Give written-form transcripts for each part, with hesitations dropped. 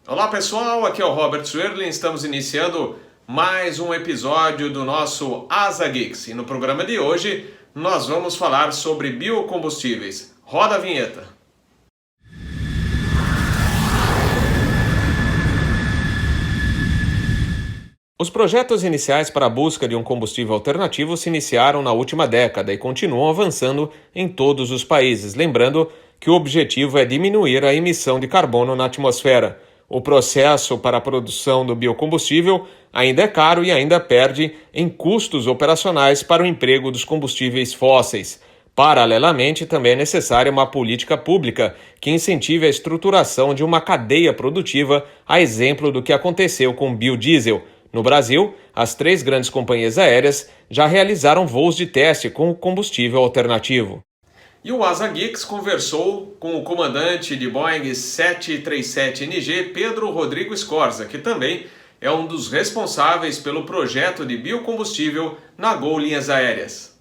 Olá pessoal, aqui é o Robert Swerling, estamos iniciando mais um episódio do nosso Asa Geeks e no programa de hoje nós vamos falar sobre biocombustíveis. Roda a vinheta! Os projetos iniciais para a busca de um combustível alternativo se iniciaram na última década e continuam avançando em todos os países, lembrando que o objetivo é diminuir a emissão de carbono na atmosfera. O processo para a produção do biocombustível ainda é caro e ainda perde em custos operacionais para o emprego dos combustíveis fósseis. Paralelamente, também é necessária uma política pública que incentive a estruturação de uma cadeia produtiva, a exemplo do que aconteceu com o biodiesel. No Brasil, as 3 grandes companhias aéreas já realizaram voos de teste com combustível alternativo. E o Asa Geeks conversou com o comandante de Boeing 737NG, Pedro Rodrigo Scorza, que também é um dos responsáveis pelo projeto de biocombustível na Gol Linhas Aéreas.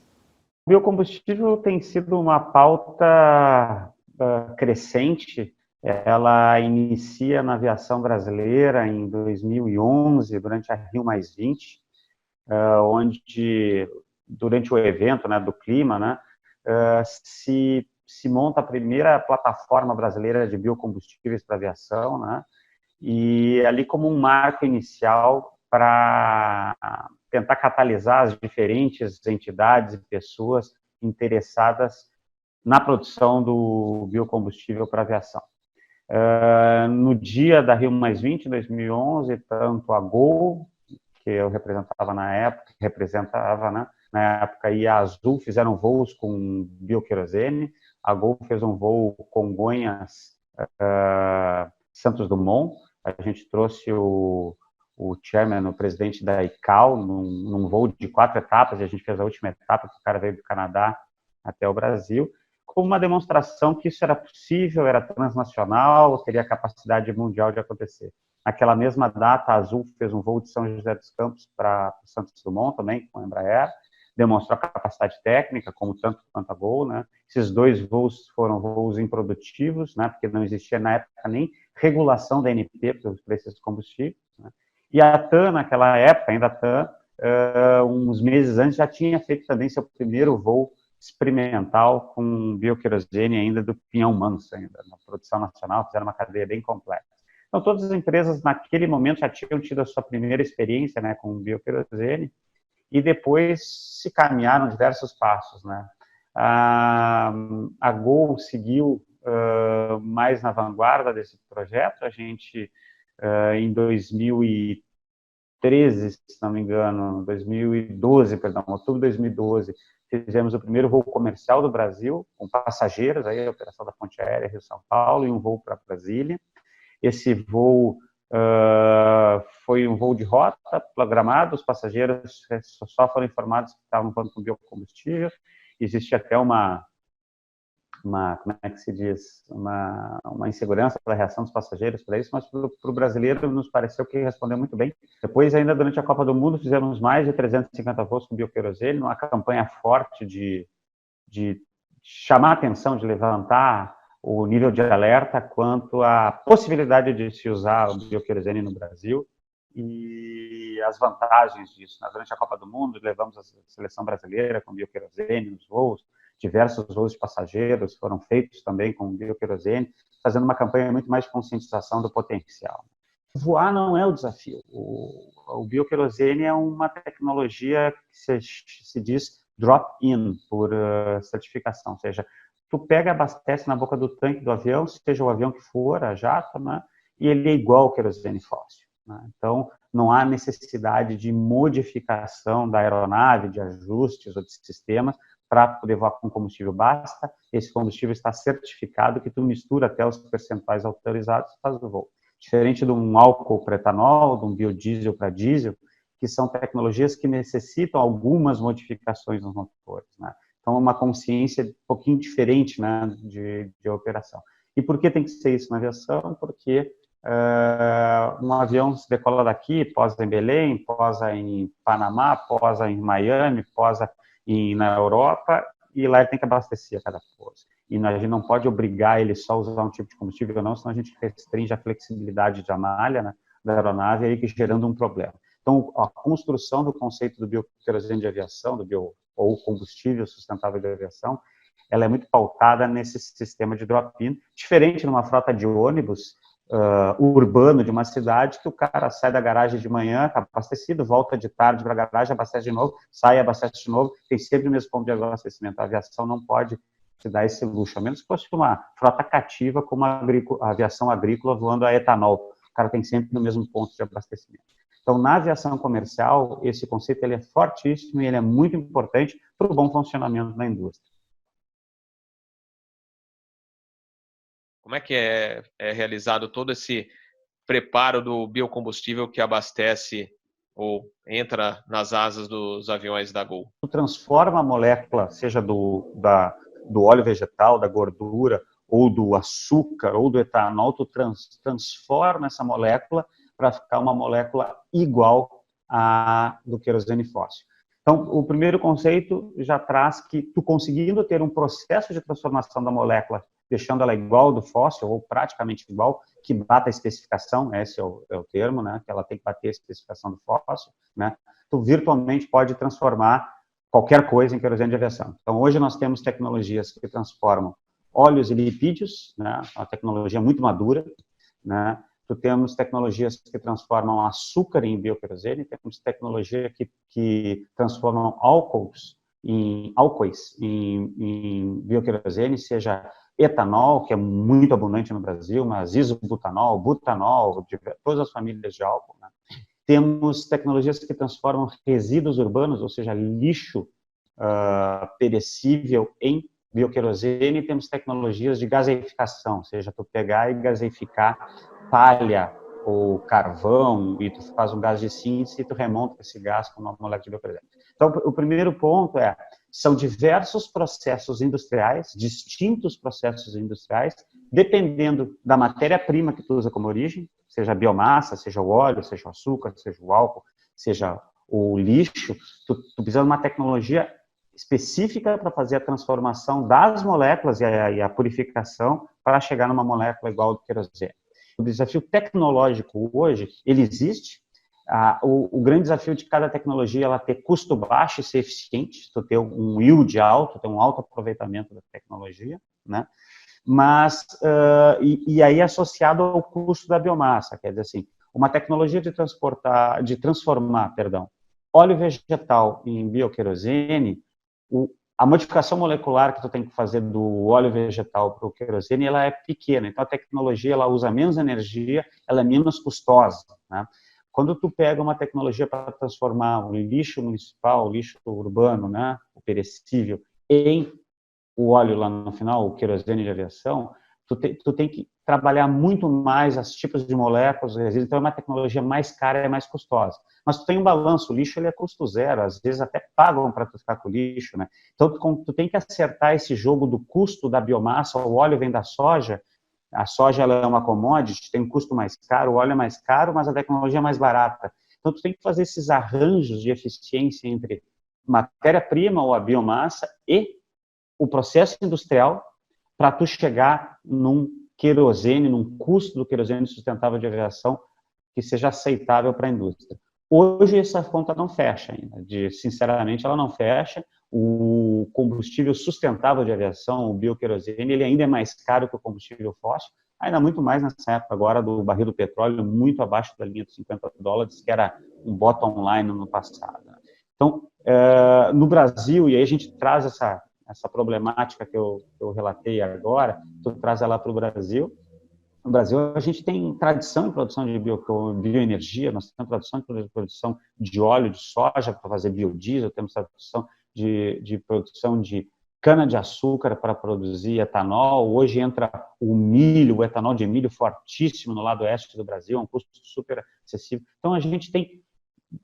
O biocombustível tem sido uma pauta crescente. Ela inicia na aviação brasileira em 2011, durante a Rio+20, onde, durante o evento do clima, se monta a primeira plataforma brasileira de biocombustíveis para aviação, e ali como um marco inicial para tentar catalisar as diferentes entidades e pessoas interessadas na produção do biocombustível para aviação. No dia da Rio+20, em 2011, tanto a Gol, que eu representava na época, e a Azul fizeram voos com bioquerosene. A Gol fez um voo Congonhas, Santos Dumont. A gente trouxe o chairman, o presidente da ICAO, num voo de 4 etapas, e a gente fez a última etapa, que o cara veio do Canadá até o Brasil, como uma demonstração que isso era possível, era transnacional, teria capacidade mundial de acontecer. Naquela mesma data, a Azul fez um voo de São José dos Campos para Santos Dumont, também com a Embraer, demonstrou a capacidade técnica, como tanto quanto a Gol, Esses 2 voos foram voos improdutivos, porque não existia na época nem regulação da ANP para esses combustíveis, E a TAM, naquela época, ainda a TAM, uns meses antes, já tinha feito também seu primeiro voo experimental com bioquerosene ainda do Pinhão Manso, ainda na produção nacional, fizeram uma cadeia bem completa. Então, todas as empresas, naquele momento, já tinham tido a sua primeira experiência com bioquerosene e depois se caminharam diversos passos, A Gol seguiu mais na vanguarda desse projeto. A gente, em 2013, se não me engano, 2012, perdão, outubro de 2012, fizemos o primeiro voo comercial do Brasil, com passageiros, aí a operação da Ponte Aérea Rio-São Paulo, e um voo para Brasília. Esse voo foi um voo de rota programado, os passageiros só foram informados que estavam voando com biocombustível. Existe até uma como é que se diz, uma insegurança da reação dos passageiros para isso, mas para o brasileiro nos pareceu que respondeu muito bem. Depois, ainda durante a Copa do Mundo, fizemos mais de 350 voos com bioquerosene, uma campanha forte de chamar a atenção, de levantar o nível de alerta quanto à possibilidade de se usar o bioquerosene no Brasil e as vantagens disso. Durante a Copa do Mundo, levamos a seleção brasileira com bioquerosene nos voos, diversos voos de passageiros foram feitos também com bioquerosene, fazendo uma campanha muito mais de conscientização do potencial. Voar não é o desafio. O bioquerosene é uma tecnologia que se diz drop-in, por certificação, ou seja, tu pega e abastece na boca do tanque do avião, seja o avião que for, a jato, e ele é igual ao querosene fóssil. Então, não há necessidade de modificação da aeronave, de ajustes ou de sistemas, para poder voar com combustível. Basta esse combustível estar certificado, que tu mistura até os percentuais autorizados e faz o voo. Diferente de um álcool para etanol, de um biodiesel para diesel, que são tecnologias que necessitam algumas modificações nos motores. Então, é uma consciência um pouquinho diferente de operação. E por que tem que ser isso na aviação? Porque um avião se decola daqui, posa em Belém, posa em Panamá, posa em Miami, posa na Europa, e lá ele tem que abastecer a cada pouso. e a gente não pode obrigar ele só a usar um tipo de combustível, não, senão a gente restringe a flexibilidade da malha, né, da aeronave, aí gerando um problema. Então, a construção do conceito do bioquerosene de aviação, ou combustível sustentável de aviação, ela é muito pautada nesse sistema de drop-in, diferente numa frota de ônibus urbano de uma cidade, que o cara sai da garagem de manhã, está abastecido, volta de tarde para a garagem, abastece de novo, sai, abastece de novo, tem sempre o mesmo ponto de abastecimento. A aviação não pode se dar esse luxo, a menos que fosse uma frota cativa, como a aviação agrícola voando a etanol. O cara tem sempre o mesmo ponto de abastecimento. Então, na aviação comercial, esse conceito ele é fortíssimo e ele é muito importante para o bom funcionamento da indústria. Como é que é realizado todo esse preparo do biocombustível que abastece ou entra nas asas dos aviões da Gol? Tu transforma a molécula, seja do óleo vegetal, da gordura, ou do açúcar, ou do etanol, tu transforma essa molécula para ficar uma molécula igual à do querosene fóssil. Então, o primeiro conceito já traz que tu conseguindo ter um processo de transformação da molécula, deixando ela igual ao do fóssil, ou praticamente igual, que bata a especificação, esse é o termo, né, que ela tem que bater a especificação do fóssil, né, tu virtualmente pode transformar qualquer coisa em querosene de aviação. Então, hoje nós temos tecnologias que transformam óleos e lipídios, né, uma tecnologia muito madura, né, temos tecnologias que transformam açúcar em bioquerosene, temos tecnologia que transformam álcoois em bioquerosene, seja etanol, que é muito abundante no Brasil, mas isobutanol, butanol, todas as famílias de álcool, né? Temos tecnologias que transformam resíduos urbanos, ou seja, lixo perecível em bioquerosene, e temos tecnologias de gaseificação, ou seja, tu pegar e gaseificar palha ou carvão, e tu faz um gás de síntese e tu remonta esse gás com uma molécula de bioquerosene. Então, o primeiro ponto são diversos processos industriais, distintos processos industriais, dependendo da matéria-prima que tu usa como origem, seja a biomassa, seja o óleo, seja o açúcar, seja o álcool, seja o lixo, tu precisa de uma tecnologia específica para fazer a transformação das moléculas e a purificação para chegar numa molécula igual ao do querosene. O desafio tecnológico hoje, ele existe. O grande desafio de cada tecnologia é ela ter custo baixo e ser eficiente, tu ter um yield alto, ter um alto aproveitamento da tecnologia, né? Mas, e aí associado ao custo da biomassa, quer dizer assim, uma tecnologia de transformar, óleo vegetal em bioquerosene, a modificação molecular que tu tem que fazer do óleo vegetal para o querosene, ela é pequena, então a tecnologia ela usa menos energia, ela é menos custosa, né? Quando tu pega uma tecnologia para transformar o lixo municipal, o lixo urbano, né, o perecível, em o óleo lá no final, o querosene de aviação, tu tem que trabalhar muito mais os tipos de moléculas, então é uma tecnologia mais cara e mais custosa. Mas tu tem um balanço, o lixo ele é custo zero, às vezes até pagam para tu ficar com o lixo, né? Então tu tem que acertar esse jogo do custo da biomassa, o óleo vem da soja, a soja ela é uma commodity, tem um custo mais caro, o óleo é mais caro, mas a tecnologia é mais barata. Então tu tem que fazer esses arranjos de eficiência entre matéria-prima ou a biomassa e o processo industrial para tu chegar num querosene, num custo do querosene sustentável de aviação que seja aceitável para a indústria. Hoje essa conta não fecha ainda, sinceramente ela não fecha. O combustível sustentável de aviação, o bioquerosene, ele ainda é mais caro que o combustível fóssil, ainda muito mais nessa época agora do barril do petróleo, muito abaixo da linha dos $50, que era um bottom line no passado. Então, no Brasil, e aí a gente traz essa problemática que eu relatei agora, tu traz ela para o Brasil. No Brasil, a gente tem tradição em produção de bioenergia, nós temos tradição de produção de óleo de soja para fazer biodiesel, temos tradição de produção de cana-de-açúcar para produzir etanol. Hoje entra o milho, o etanol de milho fortíssimo no lado oeste do Brasil, a um custo super acessível. Então, a gente tem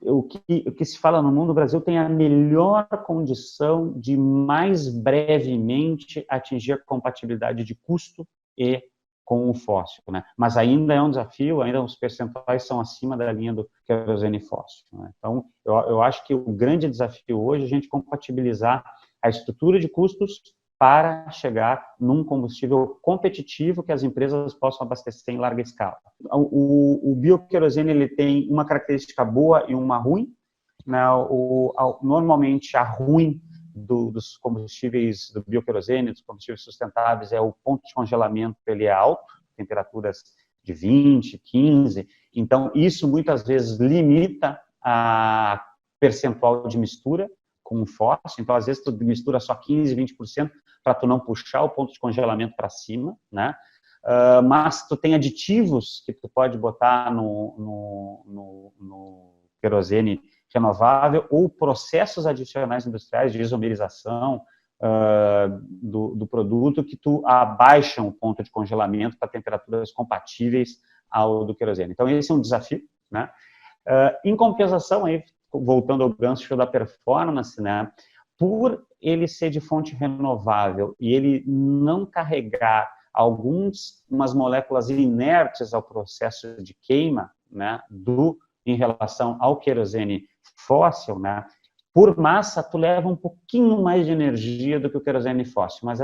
o que se fala no mundo, o Brasil tem a melhor condição de mais brevemente atingir a compatibilidade de custo e com o fóssil, né? Mas ainda é um desafio, ainda os percentuais são acima da linha do querosene fóssil, né? Então, eu acho que o grande desafio hoje é a gente compatibilizar a estrutura de custos para chegar num combustível competitivo que as empresas possam abastecer em larga escala. O bioquerosene ele tem uma característica boa e uma ruim. Né? Normalmente, a ruim dos combustíveis, do bioquerosene, dos combustíveis sustentáveis, é o ponto de congelamento, ele é alto, temperaturas de 20, 15. Então, isso muitas vezes limita a percentual de mistura com o fóssil. Então, às vezes, tu mistura só 15, 20% para tu não puxar o ponto de congelamento para cima, né? Mas tu tem aditivos que tu pode botar no querosene renovável ou processos adicionais industriais de isomerização do produto que tu abaixam o ponto de congelamento para temperaturas compatíveis ao do querosene. Então, esse é um desafio, né? Em compensação, aí, voltando ao gancho da performance, né? Por ele ser de fonte renovável e ele não carregar umas moléculas inertes ao processo de queima, né? Em relação ao querosene fóssil, né? Por massa, tu leva um pouquinho mais de energia do que o querosene fóssil, mas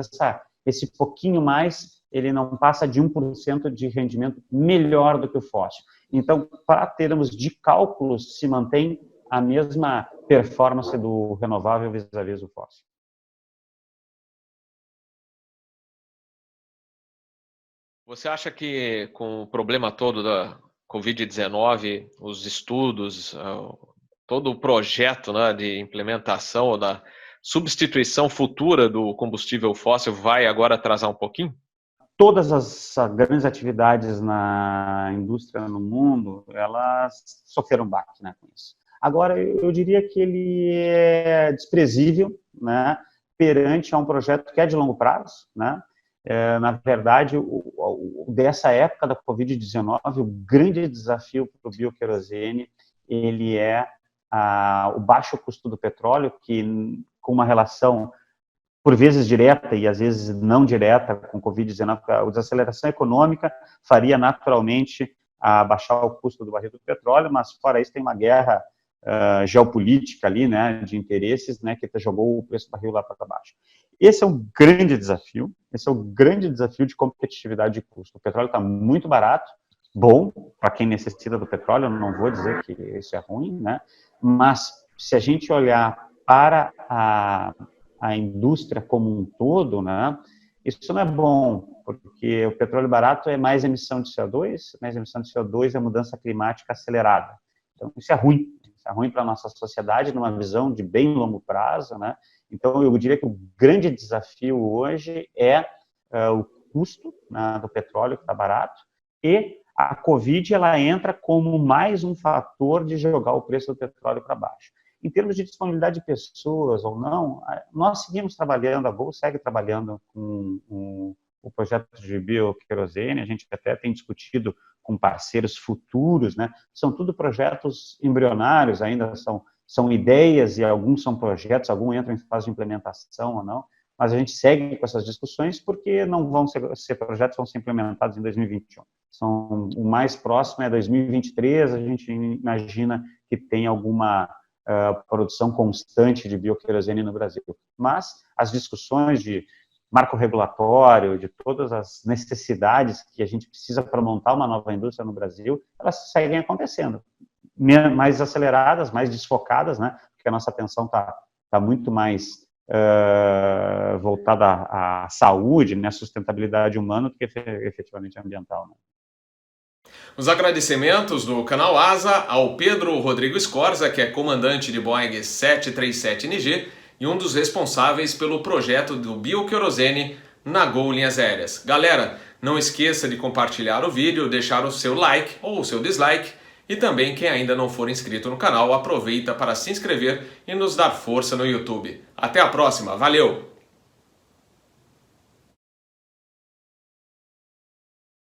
esse pouquinho mais, ele não passa de 1% de rendimento melhor do que o fóssil. Então, para termos de cálculos, se mantém a mesma performance do renovável vis-à-vis do fóssil. Você acha que com o problema todo da Covid-19, os estudos, todo o projeto, né, de implementação ou da substituição futura do combustível fóssil vai agora atrasar um pouquinho? Todas as grandes atividades na indústria no mundo, elas sofreram baque, né, com isso. Agora, eu diria que ele é desprezível, né, perante a um projeto que é de longo prazo, né? Na verdade, dessa época da Covid-19, o grande desafio para o bioquerosene, ele é o baixo custo do petróleo, que com uma relação, por vezes direta e às vezes não direta com Covid-19, a desaceleração econômica faria naturalmente baixar o custo do barril do petróleo, mas fora isso tem uma guerra geopolítica ali, né, de interesses, né, que jogou o preço do barril lá para baixo. Esse é um grande desafio, de competitividade de custo. O petróleo está muito barato, bom para quem necessita do petróleo, eu não vou dizer que isso é ruim, né, mas se a gente olhar para a indústria como um todo, né, isso não é bom, porque o petróleo barato é mais emissão de CO2 é mudança climática acelerada. Então, isso é ruim para a nossa sociedade, numa visão de bem longo prazo, né? Então, eu diria que o grande desafio hoje é o custo, né, do petróleo, que está barato, e a Covid, ela entra como mais um fator de jogar o preço do petróleo para baixo. Em termos de disponibilidade de pessoas ou não, nós seguimos trabalhando, a Gol segue trabalhando com o projeto de bioquerosene, a gente até tem discutido com parceiros futuros, né? São tudo projetos embrionários, ainda são ideias e alguns são projetos, alguns entram em fase de implementação ou não, mas a gente segue com essas discussões porque não vão ser projetos, vão ser implementados em 2021. O mais próximo é 2023, a gente imagina que tem alguma produção constante de bioquerosene no Brasil. Mas as discussões de marco regulatório, de todas as necessidades que a gente precisa para montar uma nova indústria no Brasil, elas seguem acontecendo. Mais aceleradas, mais desfocadas, né? Porque a nossa atenção está muito mais voltada à saúde, né? À sustentabilidade humana do que efetivamente ambiental, né? Os agradecimentos do canal ASA ao Pedro Rodrigo Scorza, que é comandante de Boeing 737NG e um dos responsáveis pelo projeto do bioquerosene na Gol Linhas Aéreas. Galera, não esqueça de compartilhar o vídeo, deixar o seu like ou o seu dislike e também quem ainda não for inscrito no canal, aproveita para se inscrever e nos dar força no YouTube. Até a próxima, valeu!